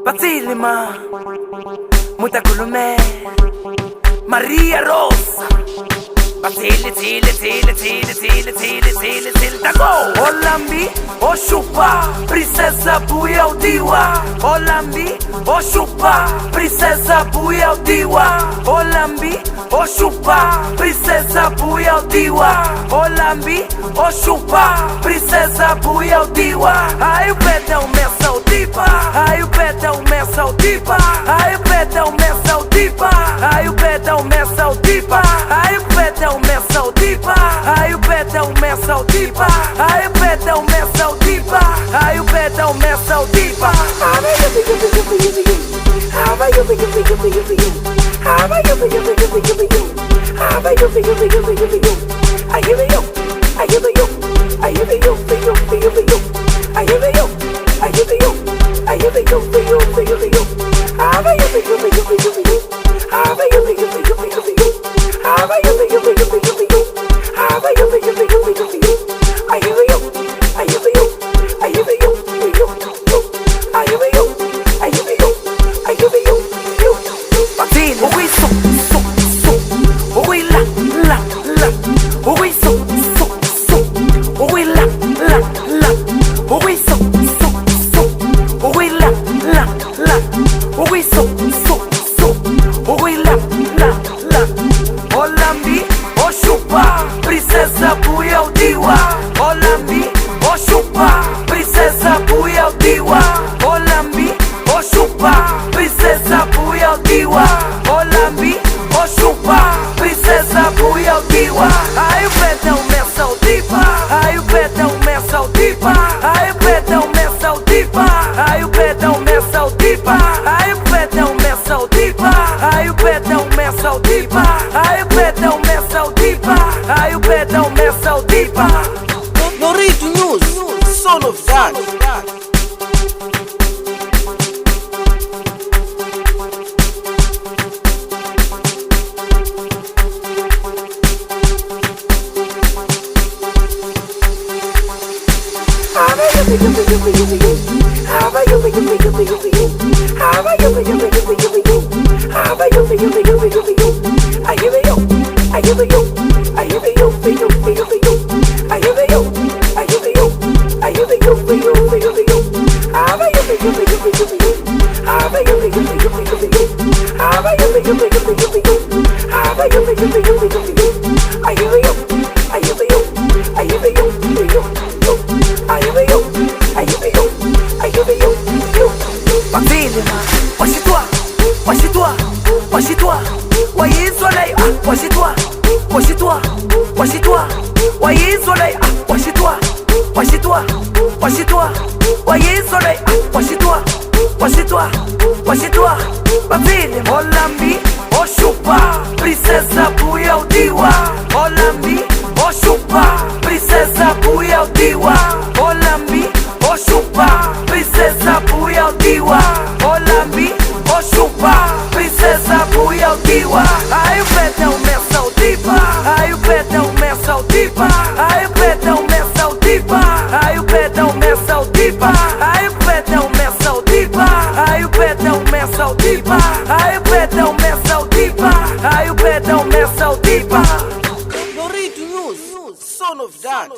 Basilima, muita Colomé, Maria Rosa. Basile, taco. Olambi, o chupa, princesa buia o diwa. Olambi, o chupa, princesa buia o diwa. Olambi, o chupa, princesa buia o diwa. Olambi, o chupa, princesa buia o diwa. Ai o pedão meça o dipa, ai o pedão meça o dipa, ai o pedão meça o dipa, ai o pedão meça o dipa, ai o pedão meça o dipa, ai o pedão meça o dipa, ai o pedão meça o dipa, ai o pedão meça o dipa. Olambi, o chupa, princesa buia o diwa. Olambi, o chupa, princesa buia o diwa. Olambi, o chupa, princesa buia o diwa. Olambi, o chupa, princesa buia o diwa. Ai o pedão meça o dipa, ai o pedão meça o dipa, ai o pedão meça o dipa, ai o pedão meça o dipa, ai o pedão meça o dipa, ai o pedão meça o dipa, ai o pedão meça o dipa, ai o pedão meça o dipa. Norito News, só novidade. Olambi, o chupa, princesa buia o diwa. Olambi, o chupa, princesa buia o diwa. Olambi, o chupa, princesa buia o diwa. Olambi, o chupa, princesa buia o diwa. Ai o pedão meça o dipa, ai o pedão meça o dipa, ai o pedão meça o dipa, ai o pedão meça o dipa, ai o pedão meça o dipa, ai o pedão meça o dipa, ai o pedão meça o dipa, ai o pedão meça o dipa. Norito News, só novidade.